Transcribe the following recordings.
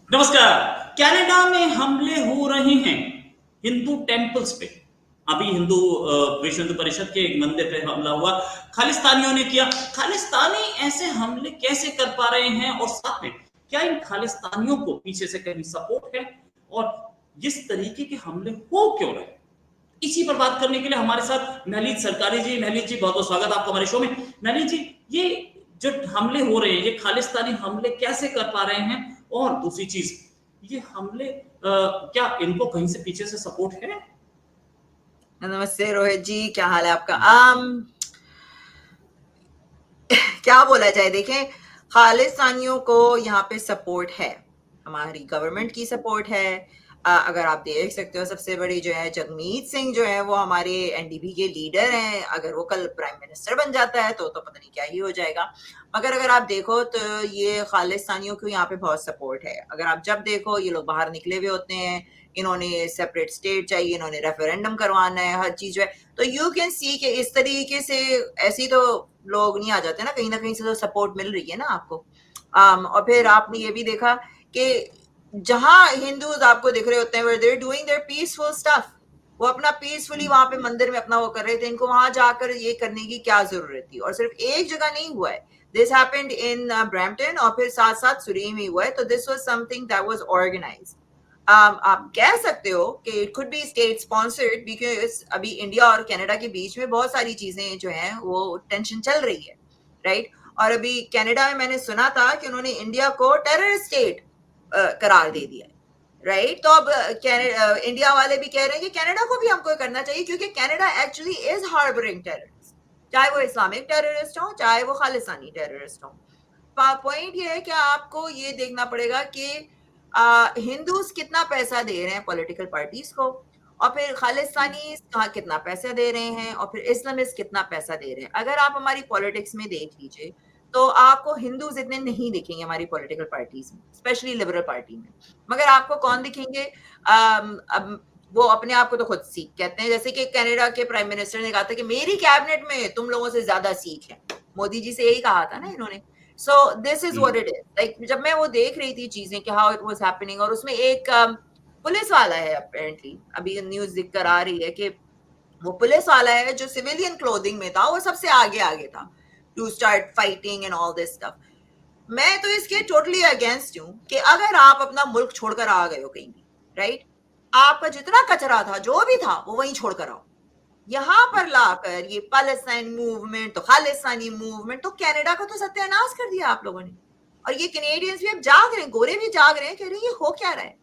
नमस्कार। कनाडा में हमले हो रहे हैं हिंदू टेम्पल्स पे। अभी विश्व हिंदू परिषद के एक मंदिर पे हमला हुआ, खालिस्तानियों ने किया। खालिस्तानी ऐसे हमले कैसे कर पा रहे हैं, और साथ में क्या इन खालिस्तानियों को पीछे से कहीं सपोर्ट है, और जिस तरीके के हमले हो क्यों रहे हैं, इसी पर बात करने के लिए हमारे साथ नहलीज सरकारी जी। नहलीज जी, बहुत बहुत स्वागत आपका हमारे शो में। नहलीज जी, ये जो हमले हो रहे हैं, ये खालिस्तानी हमले कैसे कर पा रहे हैं, और दूसरी चीज, ये हमले क्या इनको कहीं से पीछे से सपोर्ट है? नमस्ते रोहित जी, क्या हाल है आपका? क्या बोला जाए, देखें, खालिस्तानियों को यहाँ पे सपोर्ट है, हमारी गवर्नमेंट की सपोर्ट है। अगर आप देख सकते हो, सबसे बड़ी जो है जगमीत सिंह जो है वो हमारे एनडीपी के लीडर हैं। अगर वो कल प्राइम मिनिस्टर बन जाता है तो पता नहीं क्या ही हो जाएगा। मगर अगर आप देखो तो ये खालिस्तानियों को यहाँ पे बहुत सपोर्ट है। अगर आप जब देखो, ये लोग बाहर निकले हुए होते हैं, इन्होंने सेपरेट स्टेट चाहिए, इन्होंने रेफरेंडम करवाना है, हर चीज जो है। तो यू कैन सी कि इस तरीके से ऐसी तो लोग नहीं आ जाते ना कहीं से तो सपोर्ट मिल रही है ना आपको। और फिर आपने ये भी देखा कि जहां हिंदूज आपको दिख रहे होते हैं, there doing their peaceful stuff, वो अपना पीसफुली वहां पे मंदिर में अपना वो कर रहे थे। इनको वहां जाकर ये करने की क्या जरूरत थी? और सिर्फ एक जगह नहीं हुआ है, दिस हैपेंड इन ब्रैम्पटन, और फिर साथ साथ सुरी में हुआ है। तो this was something that was organised. आप कह सकते हो कि it could be state sponsored, because अभी इंडिया और कनाडा के बीच में बहुत सारी चीजें जो हैं वो टेंशन चल रही है, राइट? और अभी कनाडा में मैंने सुना था कि उन्होंने इंडिया को टेररिस्ट स्टेट करार दे दिया है, राइट? तो अब इंडिया वाले भी कह रहे हैं कि कनाडा को भी हमको करना चाहिए, क्योंकि Canada actually is harbouring terrorist, चाहे वो इस्लामिक टेररिस्ट हो, चाहे वो खालिस्तानी टेररिस्ट हो। पॉइंट ये है कि आपको ये देखना पड़ेगा कि हिंदूज कितना पैसा दे रहे हैं पॉलिटिकल पार्टीज को, और फिर खालिस्तानी कितना पैसा दे रहे हैं, और फिर इस्लामिस्ट कितना पैसा दे रहे हैं। अगर आप हमारी पॉलिटिक्स में देख लीजिए तो आपको हिंदूज इतने नहीं दिखेंगे हमारी पॉलिटिकल पार्टीज में, स्पेशली लिबरल पार्टी में। मगर आपको कौन दिखेंगे? अब वो अपने आप को तो खुद सिख कहते हैं, जैसे कि कनाडा के प्राइम मिनिस्टर ने कहा था कि मेरी कैबिनेट में तुम लोगों से ज्यादा सिख है। मोदी जी से यही कहा था ना इन्होंने। So this is what it is like. जब मैं वो देख रही थी चीजें कि हाउ इट वाज हैपनिंग, और उसमें एक पुलिस वाला है, अपेरेंटली अभी न्यूज दिख कर आ रही है कि वो पुलिस वाला है जो सिविलियन क्लोथिंग में था, वो सबसे आगे आगे था to start fighting and all this stuff. मैं तो इसके टोटली अगेंस्ट हूँ कि अगर आप अपना मुल्क छोड़कर आ गए हो कहीं भी, राइट, आपका जितना कचरा था जो भी था वो वहीं छोड़कर आओ। यहाँ पर लाकर ये पैलेस्टाइन मूवमेंट, तो खालिस्तानी मूवमेंट, तो कनाडा का तो सत्यानाश कर दिया आप लोगों ने। और ये कैनेडियंस भी अब जाग रहे हैं, गोरे भी जाग रहे हैं, कह रहे हैं ये हो क्या रहा है।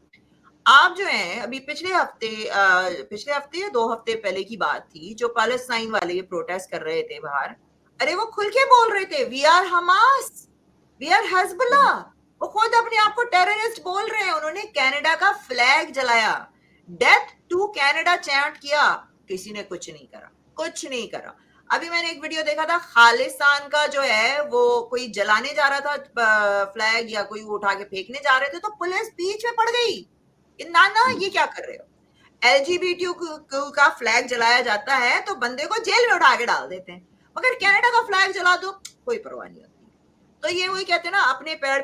आप जो है अभी पिछले हफ्ते या 2 हफ्ते पहले की बात थी, जो पैलेस्टाइन वाले ये प्रोटेस्ट कर रहे थे बाहर, अरे वो खुल के बोल रहे थे we are Hamas, we are Hezbollah. वो खुद अपने आप को टेररिस्ट बोल रहे हैं। उन्होंने कनाडा का फ्लैग जलाया, डेथ टू कनाडा चैंट किया। किसी ने कुछ नहीं करा, कुछ नहीं करा। अभी मैंने एक वीडियो देखा था, खालिस्तान का जो है वो कोई जलाने जा रहा था फ्लैग, या कोई उठा के फेंकने जा रहे थे, तो पुलिस बीच में पड़ गई कि ना ना ये क्या कर रहे हो। एलजीबीटी का फ्लैग जलाया जाता है तो बंदे को जेल में उठा के डाल देते हैं, मगर कनाडा का फ्लैग जला दो, कोई परवाह नहीं होती। तो ये वही कहते हैं ना, अपने पैर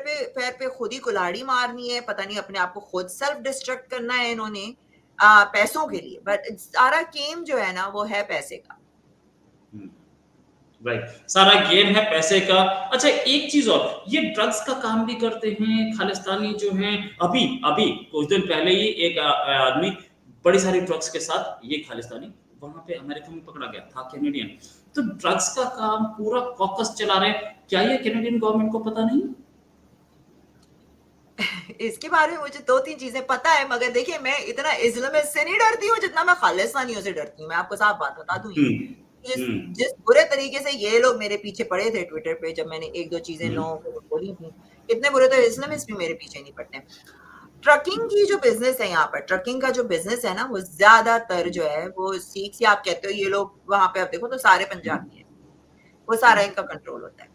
पे खुद ही कुल्हाड़ी मारनी है। पता नहीं अपने आप को खुद सेल्फ डिस्ट्रक्ट करना है इन्होंने पैसों के लिए। बट सारा गेम जो है ना वो है पैसे का। राइट, सारा गेम है पैसे का। अच्छा, एक चीज और, ये ड्रग्स का काम भी करते हैं खालिस्तानी जो हैं। अभी अभी कुछ दिन पहले ही एक आदमी बड़ी सारी ड्रग्स के साथ, ये खालिस्तानी, वहां पे अमेरिका में पकड़ा गया था, कैनेडियन। तो ड्रग्स का काम पूरा कॉकस चला रहे हैं। क्या ये कैनेडियन गवर्नमेंट को पता नहीं? इसके बारे में मुझे 2-3 चीजें पता है, मगर देखिए मैं इतना इस्लामिस्ट से नहीं डरती हूँ जितना मैं खालिस्तानियों से डरती हूँ। मैं आपको साफ बात बता दूं, ये हम्म। जिस हम्म। जिस बुरे तरीके से ये लोग मेरे पीछे पड़े थे ट्विटर पे, जब मैंने एक दो चीजें हम्म। लोगों को बोली थी, इतने बुरे तो इस्लामिस्ट भी मेरे पीछे नहीं पड़ते। ट्रकिंग की जो बिजनेस है यहाँ पर, ट्रकिंग का जो बिजनेस है ना, वो ज्यादातर जो है वो सिख से, आप कहते हो ये लोग वहां पे, आप देखो तो सारे पंजाबी हैं, वो सारा इनका कंट्रोल होता है।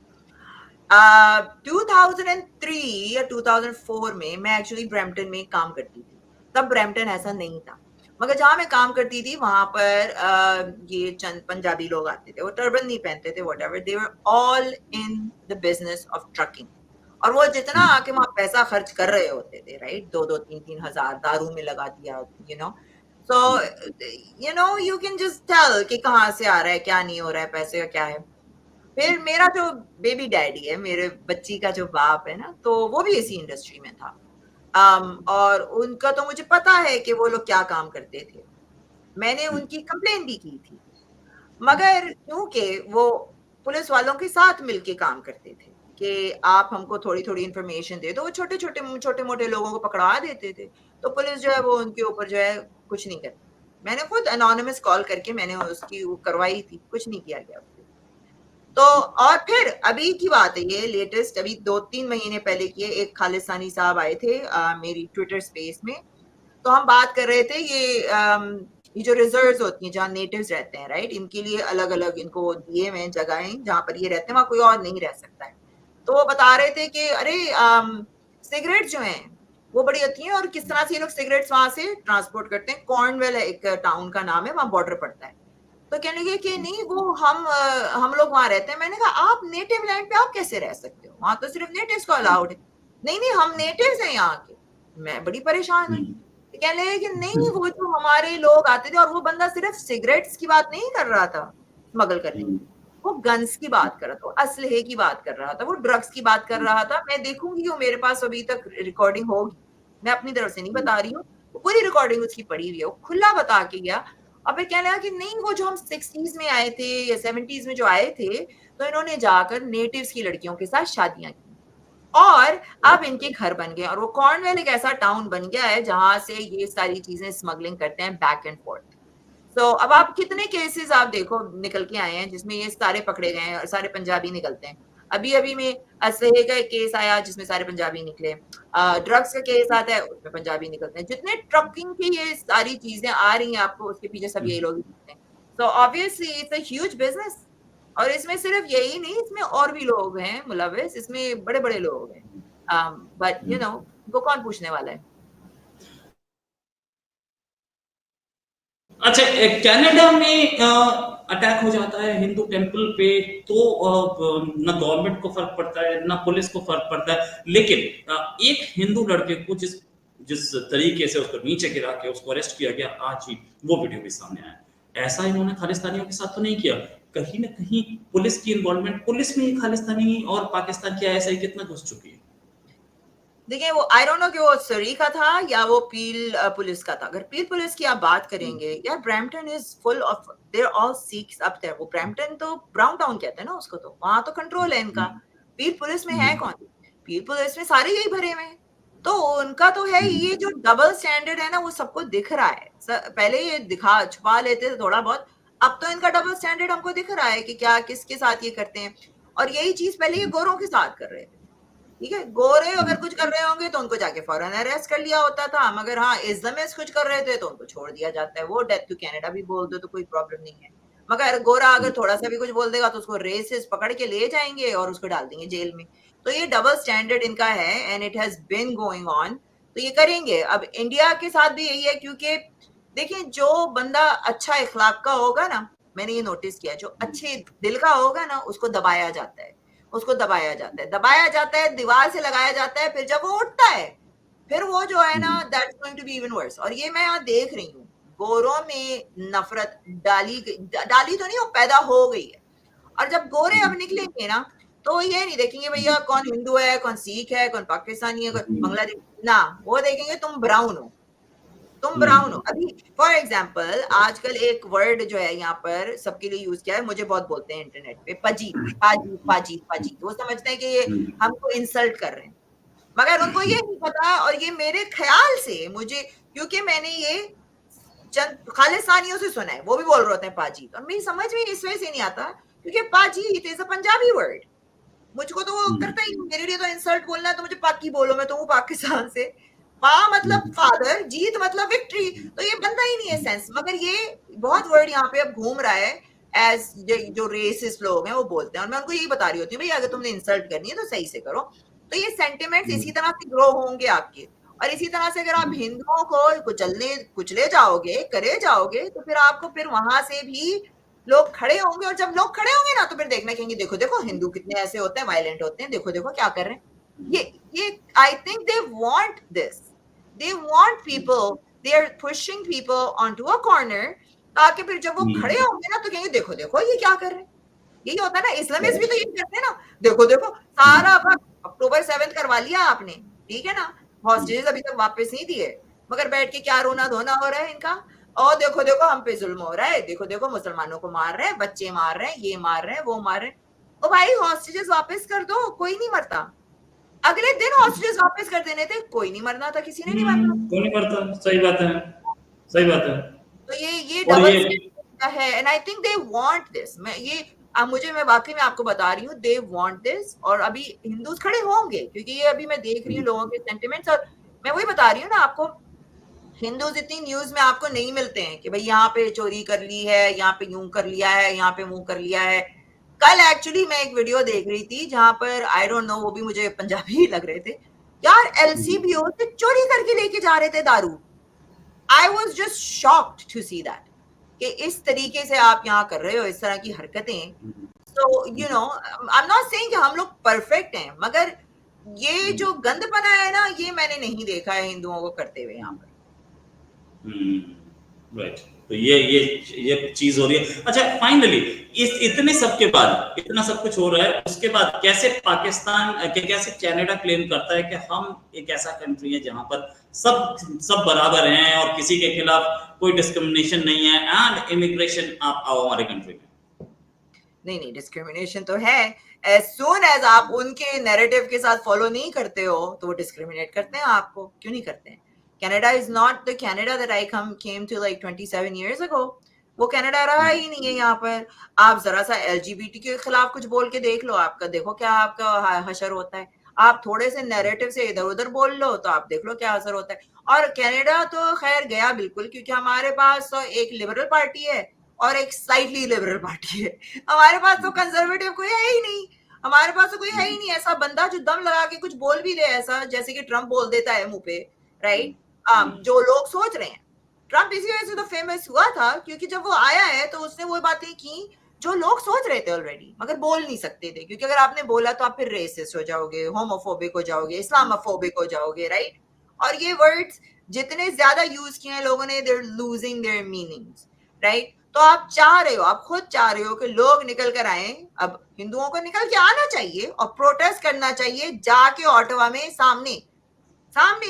2003 या 2004 में मैं एक्चुअली ब्रैम्पटन में काम करती थी। तब ब्रैम्पटन ऐसा नहीं था, मगर जहां मैं काम करती थी वहां पर ये चंद पंजाबी लोग आते थे, वो टर्बन नहीं पहनते थे, whatever, they were all in the business of trucking. और वो जितना आके वहां पैसा खर्च कर रहे होते थे, राइट, 2-2 3-3 हजार दारू में लगा दिया, so you can just tell कि कहाँ से आ रहा है, क्या नहीं हो रहा है, पैसे का क्या है। फिर मेरा जो बेबी डैडी है, मेरे बच्ची का जो बाप है ना, तो वो भी इसी इंडस्ट्री में था। और उनका तो मुझे पता है कि वो लोग क्या काम करते थे। मैंने उनकी कंप्लेन भी की थी, मगर क्योंकि वो पुलिस वालों के साथ मिलके काम करते थे कि आप हमको थोड़ी-थोड़ी इन्फॉर्मेशन दे दो, वो छोटे-मोटे लोगों को पकड़ा देते थे। तो पुलिस जो है वो उनके ऊपर जो है कुछ नहीं करती। मैंने खुद एनोनिमस कॉल करके मैंने उसकी वो करवाई थी, कुछ नहीं किया गया। तो और फिर अभी की बात है, ये लेटेस्ट अभी 2-3 महीने पहले की है, एक खालिस्तानी साहब आए थे मेरी ट्विटर स्पेस में। तो हम बात कर रहे थे ये जो रिजर्व्स होती हैं जहाँ नेटिव्स रहते हैं, राइट, इनके लिए अलग अलग इनको दिए हुए हैं जगहें जहाँ पर ये रहते हैं, वहां कोई और नहीं रह सकता है। तो वो बता रहे थे कि अरे सिगरेट जो हैं वो बड़ी होती हैं और किस तरह से ये लोग सिगरेट्स वहां से ट्रांसपोर्ट करते हैं। कॉर्नवेल एक टाउन का नाम है, वहां बॉर्डर पड़ता है। तो कहने लगे कि नहीं वो हम लोग वहां रहते हैं। मैंने कहा आप नेटिव लैंड पे आप कैसे रह सकते हो, वहां तो सिर्फ नेटिव्स को अलाउड है। नहीं नहीं हम नेटिव्स हैं यहाँ के। मैं बड़ी परेशान हुई। तो कहने लगे कि नहीं वो जो हमारे लोग आते थे, और वो बंदा सिर्फ सिगरेट्स की बात नहीं कर रहा था स्मगल करने की, वो गन्स की बात कर रहा था, वो असलहे की बात कर रहा था, वो ड्रग्स की बात कर रहा था। मैं देखूंगी वो मेरे पास अभी तक रिकॉर्डिंग होगी, मैं अपनी तरफ से नहीं बता रही हूँ, पूरी रिकॉर्डिंग उसकी पड़ी हुई है, वो खुला बता के गया। और फिर कहने लगा कि नहीं वो जो हम 60s में आए थे या 70s में जो आए थे, तो इन्होंने जाकर नेटिव्स की लड़कियों के साथ शादियां की और अब इनके घर बन गए, और वो कॉर्नवेल एक ऐसा टाउन बन गया है जहां से ये सारी चीजें स्मगलिंग करते हैं बैक एंड फोर्थ। तो अब आप कितने केसेस आप देखो निकल के आए हैं जिसमें ये सारे पकड़े गए हैं और सारे पंजाबी निकलते हैं। अभी अभी में असलहे का एक केस आया जिसमें सारे पंजाबी निकले, ड्रग्स का केस आता है उसमें पंजाबी निकलते हैं। जितने ट्रकिंग की ये सारी चीजें आ रही हैं आपको उसके पीछे सब यही लोग निकलते हैं। तो obviously it's a huge business. और इसमें सिर्फ यही नहीं, इसमें और भी लोग हैं मुलविस, इसमें बड़े बड़े लोग हैं। बट उनको कौन पूछने वाला है। अच्छा, कनाडा में अटैक हो जाता है हिंदू टेम्पल पे, तो ना गवर्नमेंट को फर्क पड़ता है ना पुलिस को फर्क पड़ता है, लेकिन एक हिंदू लड़के को जिस जिस तरीके से उसको नीचे गिरा के उसको अरेस्ट किया गया, आज ही वो वीडियो भी सामने आया। ऐसा इन्होंने खालिस्तानियों के साथ तो नहीं किया, कहीं ना कहीं पुलिस की इन्वॉल्वमेंट, पुलिस में ही खालिस्तानी और पाकिस्तान की आईएसआई कितना घुस चुकी है। देखिए वो आई डोंट नो कि वो सरी का था या वो पील पुलिस का था। अगर पील पुलिस की आप बात करेंगे, यार Brampton is full of their all Sikhs up there. वो ब्रैम्पटन तो ब्राउन टाउन कहते हैं ना उसको, तो वहां तो कंट्रोल है इनका। पील पुलिस में है कौन? पील पुलिस में सारे यही भरे हुए हैं। तो उनका तो है ये जो डबल स्टैंडर्ड है ना, वो सबको दिख रहा है। पहले ये दिखा छुपा लेते थे थोड़ा बहुत, अब तो इनका डबल स्टैंडर्ड हमको दिख रहा है कि क्या किसके साथ ये करते हैं। और यही चीज पहले ये गोरों के साथ कर रहे थे। ठीक है, गोरे अगर कुछ कर रहे होंगे तो उनको जाके फौरन अरेस्ट कर लिया होता था, मगर हाँ इस्लामिस्ट कुछ कर रहे थे तो उनको छोड़ दिया जाता है। वो डेथ टू कनाडा भी बोल दो तो कोई प्रॉब्लम नहीं है, मगर गोरा अगर थोड़ा सा भी कुछ बोल देगा तो उसको रेसिस्ट पकड़ के ले जाएंगे और उसको डाल देंगे जेल में। तो ये डबल स्टैंडर्ड इनका है and it has been going on. तो ये करेंगे। अब इंडिया के साथ भी यही है, क्योंकि देखिए जो बंदा अच्छा इखलाक का होगा ना, मैंने ये नोटिस किया, जो अच्छे दिल का होगा ना उसको दबाया जाता है, उसको दबाया जाता है, दबाया जाता है, दीवार से लगाया जाता है। फिर जब वो उठता है फिर वो जो है ना that's going to be even worse. और ये मैं यहाँ देख रही हूँ, गोरों में नफरत डाली तो नहीं, वो पैदा हो गई है। और जब गोरे अब निकलेंगे ना तो ये नहीं देखेंगे भैया कौन हिंदू है, कौन सिख है, कौन पाकिस्तानी है, कौन बांग्लादेश, ना वो देखेंगे तुम ब्राउन हो, तुम ब्राउन हो। अभी फॉर एग्जाम्पल आजकल एक वर्ड जो है यहाँ पर सबके लिए यूज किया है, मुझे बहुत बोलते हैं इंटरनेट पे, पजी पाजी पाजी पाजी। वो समझते हैं कि ये हमको इंसल्ट कर रहे हैं, मगर उनको ये नहीं पता। और ये मेरे ख्याल से मुझे, क्योंकि मैंने ये चंद खालिस्तानियों से सुना है, वो भी बोल रहे होते हैं पाजी, और मेरी समझ में इस वजह से नहीं आता क्योंकि पाजी it is a Punjabi word. मुझको तो वो करता ही, मेरे लिए तो इंसल्ट बोलना है तो मुझे पाकी बोलो, मैं तो हूँ पाकिस्तान से। पा मतलब फादर, जीत मतलब विक्ट्री, तो ये बनता ही नहीं है सेंस। मगर ये बहुत वर्ड यहाँ पे अब घूम रहा है एज जो रेसिस्ट लोग हैं वो बोलते हैं, और मैं उनको यही बता रही होती हूँ भाई अगर तुमने इंसल्ट करनी है तो सही से करो। तो ये सेंटिमेंट्स इसी तरह से ग्रो होंगे आपके, और इसी तरह से अगर आप हिंदुओं को कुचले जाओगे, करे जाओगे, तो फिर आपको फिर वहां से भी लोग खड़े होंगे। और जब लोग खड़े होंगे ना तो फिर देखना कहेंगे देखो देखो हिंदू कितने ऐसे होते हैं, वायलेंट होते हैं, देखो देखो क्या कर रहे हैं। ये I think they want this. They want people. They are pushing people onto a corner ताकि फिर जब वो खड़े होंगे ना तो कहेंगे देखो देखो ये क्या कर रहे हैं. यही होता है ना, इस्लामिस्ट भी तो यही करते हैं ना. देखो देखो सारा अक्टूबर 7 करवा लिया आपने, ठीक है ना, हॉस्टेजेस अभी तक वापस नहीं दिए, मगर बैठ के क्या रोना धोना हो रहा है इनका. और देखो देखो हम पे जुल्म हो रहा है, देखो देखो मुसलमानों को मार रहे हैं, बच्चे मार रहे हैं, ये मार रहे हैं, वो मार रहे हैं. ओ भाई हॉस्टेजेस वापस कर दो, कोई नहीं मरता. अगले दिन हॉस्टेजेस वापस कर देने थे, कोई नहीं मरना था, किसी ने नहीं मरना. कोई नहीं मरता. सही बात है, सही बात है. तो ये और डबल ये स्टैंडर्ड है. And I think they want this. मैं वाकई में आपको बता रही हूँ, दे वांट दिस. और अभी हिंदूज खड़े होंगे क्योंकि ये अभी मैं देख रही हूँ लोगों के सेंटिमेंट्स. और मैं वही बता रही हूँ ना आपको, हिंदूज इतनी न्यूज में आपको नहीं मिलते हैं कि भाई यहाँ पे चोरी कर ली है, यहाँ पे यूं कर लिया है, यहाँ पे वो कर लिया है. कल एक्चुअली मैं एक वीडियो देख रही थी जहां पर आई डोंट नो, वो भी मुझे पंजाबी लग रहे थे यार, एलसीबीओ से चोरी करके लेके जा रहे थे दारू. I was just shocked to see that कि इस तरीके से आप यहाँ कर रहे हो इस तरह की हरकतें. तो you know I am not saying कि हम लोग परफेक्ट हैं, मगर ये जो गंदपना है ना, ये मैंने नहीं देखा है हिंदुओं को करते हुए यहाँ पर. राइट. तो ये चीज हो रही है. अच्छा, फाइनली इस इतने सब के बाद, इतना सब कुछ हो रहा है, उसके बाद कैसे पाकिस्तान, कैसे कनाडा क्लेम करता है कि हम एक ऐसा कंट्री है जहां पर सब बराबर हैं और किसी के खिलाफ कोई डिस्क्रिमिनेशन नहीं है, एंड इमिग्रेशन आप आओ हमारे कंट्री में. नहीं, डिस्क्रिमिनेशन तो है. एज सून एज आप उनके नैरेटिव के साथ फॉलो नहीं करते हो तो वो डिस्क्रिमिनेट करते हैं आपको. क्यों नहीं करते हैं? Canada is not the Canada that I came to like 27 years ago. वो कनाडा रहा ही नहीं है यहाँ पर. आप जरा सा LGBT के खिलाफ कुछ बोल के देख लो, आपका देखो क्या आपका हशर होता है. आप थोड़े से नैरेटिव से इधर उधर बोल लो तो आप देख लो क्या असर होता है. और कनाडा तो खैर गया बिल्कुल, क्योंकि हमारे पास तो एक लिबरल पार्टी है और एक स्लाइटली लिबरल पार्टी है. हमारे पास तो कंजर्वेटिव कोई है ही नहीं. हमारे पास तो कोई है ही नहीं ऐसा बंदा जो दम लगा के कुछ बोल भी ले, ऐसा जैसे कि ट्रम्प बोल देता है मुंह पे, राइट. जो लोग सोच रहे हैं, ट्रम्प इसी वजह से तो फेमस हुआ था क्योंकि जब वो आया है तो उसने वो बातें की जो लोग सोच रहे थे ऑलरेडी, मगर बोल नहीं सकते थे, क्योंकि अगर आपने बोला तो आप फिर रेसिस्ट हो जाओगे, होमोफोबिक हो जाओगे, इस्लामोफोबिक हो जाओगे, राइट. और ये वर्ड्स जितने ज्यादा यूज किए हैं लोगों ने, they're losing their meanings, right. तो आप चाह रहे हो, आप खुद चाह रहे हो कि लोग निकल कर आए. अब हिंदुओं को निकल के आना चाहिए और प्रोटेस्ट करना चाहिए जाके ऑटवा में सामने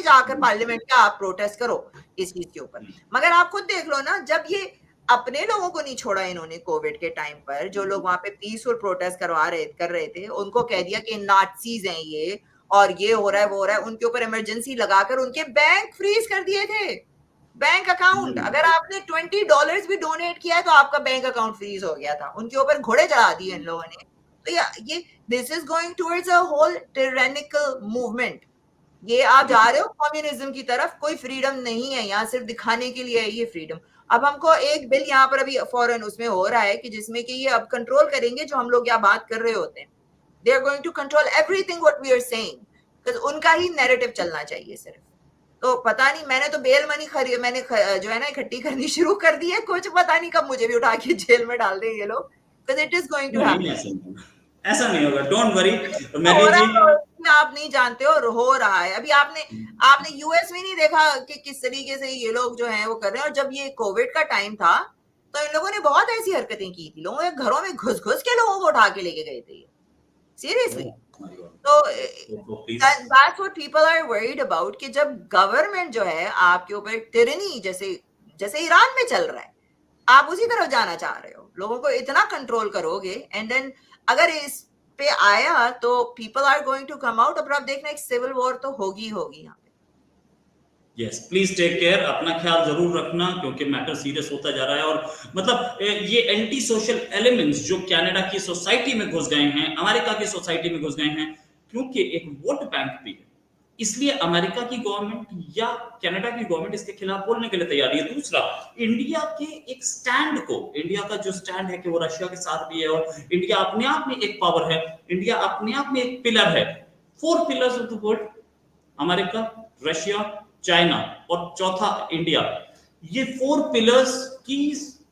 जाकर पार्लियामेंट का आप प्रोटेस्ट करो इस चीज के ऊपर. मगर आप खुद देख लो ना, जब ये अपने लोगों को नहीं छोड़ा इन्होंने कोविड के टाइम पर, जो लोग वहां पे पीसफुल प्रोटेस्ट कर रहे थे, उनको कह दिया कि नाज़ीज हैं ये और ये हो रहा है वो हो रहा है, उनके ऊपर इमरजेंसी लगाकर उनके बैंक फ्रीज कर दिए थे. बैंक अकाउंट, अगर आपने $20 भी डोनेट किया है तो आपका बैंक अकाउंट फ्रीज हो गया था. उनके ऊपर घोड़े चढ़ा दिए इन लोगों ने. तो ये this is going towards a whole tyrannical movement. ये आप जा रहे हो कम्युनिज्म की तरफ. कोई फ्रीडम नहीं है यहाँ, सिर्फ दिखाने के लिए है ये फ्रीडम. अब हमको एक बिल यहाँ पर अभी फॉरन उसमें हो रहा है कि जिसमें कि ये अब कंट्रोल करेंगे जो हम लोग यहाँ बात कर रहे होते हैं. They are going to control everything what we are saying, because उनका ही नैरेटिव चलना चाहिए सिर्फ. तो पता नहीं, मैंने तो बेल मनी मैंने जो है ना इकट्ठी करनी शुरू कर दी है. कुछ पता नहीं कब मुझे भी उठा के जेल में डाल देंगे ये लोग, because it is going to happen. ऐसा नहीं होगा, डोंट वरी. आप नहीं जानते हो रहा है. अभी आपने यूएस में नहीं देखा कि किस तरीके से ये लोग जो हैं वो कर रहे हैं. और जब ये कोविड का टाइम था तो इन लोगों ने बहुत ऐसी हरकतें की थी, लोगों के घरों में घुस के लोगों को उठा के लेके गए थे सीरियसली. तो that's what people are worried about, कि जब गवर्नमेंट जो है आपके ऊपर एक टिरनी जैसे ईरान में चल रहा है, आप उसी तरफ जाना चाह रहे हो, लोगों को इतना कंट्रोल करोगे, एंड देन अगर इस पे आया तो people are going to come out. अब आप देखना एक सिविल वॉर तो होगी यहाँ पे. यस, प्लीज टेक केयर, अपना ख्याल जरूर रखना क्योंकि मैटर सीरियस होता जा रहा है. और मतलब ये एंटी सोशल एलिमेंट्स जो कनाडा की सोसाइटी में घुस गए हैं, अमेरिका की सोसाइटी में घुस गए हैं, क्योंकि एक वोट बैंक भी है, इसलिए अमेरिका की गवर्नमेंट या कनाडा की गवर्नमेंट इसके खिलाफ बोलने के लिए तैयार है. दूसरा, इंडिया के एक स्टैंड को, इंडिया का जो स्टैंड है कि वो रशिया के साथ भी है, और इंडिया अपने आप में एक पावर है, इंडिया अपने आप में एक पिलर है. 4 pillars of the world, America, Russia, China और चौथा इंडिया. ये 4 पिलर्स की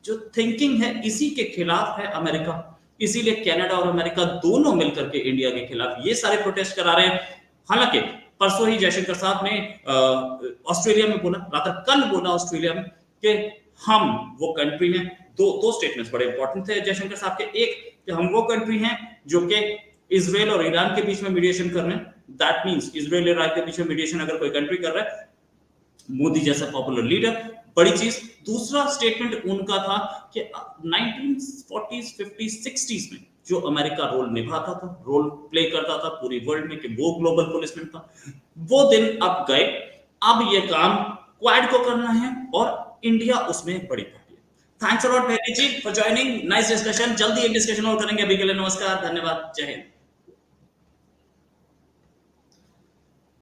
जो थिंकिंग है इसी के खिलाफ है अमेरिका. इसीलिए कनाडा और अमेरिका दोनों मिलकर के इंडिया के खिलाफ ये सारे प्रोटेस्ट करा रहे हैं. हालांकि परसों ही जयशंकर साहब ने ऑस्ट्रेलिया में बोला, रात कल बोला ऑस्ट्रेलिया में कि हम वो कंट्री हैं। दो स्टेटमेंट्स बड़े इंपॉर्टेंट थे जयशंकर साहब के। एक कि हम वो कंट्री हैं जो कि इजराइल और ईरान के बीच में मीडिएशन कर रहे हैं। दैट मींस इजराइल और ईरान के बीच में मीडिएशन अगर कोई कंट्री कर रहा है, मोदी जैसा पॉपुलर लीडर, बड़ी चीज। दूसरा स्टेटमेंट उनका था कि 1940s 50s 60s में जो अमेरिका रोल निभाता था, रोल प्ले करता था पूरी वर्ल्ड में, कि वो ग्लोबल पुलिसमैन था, वो दिन अब गए। अब ये काम क्वाड को करना है और इंडिया उसमें एक बड़ी पार्टी है। थैंक्स अ लॉट भैया जी फॉर ज्वाइनिंग, नाइस डिस्कशन। जल्दी एक डिस्कशन और करेंगे। अभी के लिए नमस्कार, धन्यवाद, जय हिंद।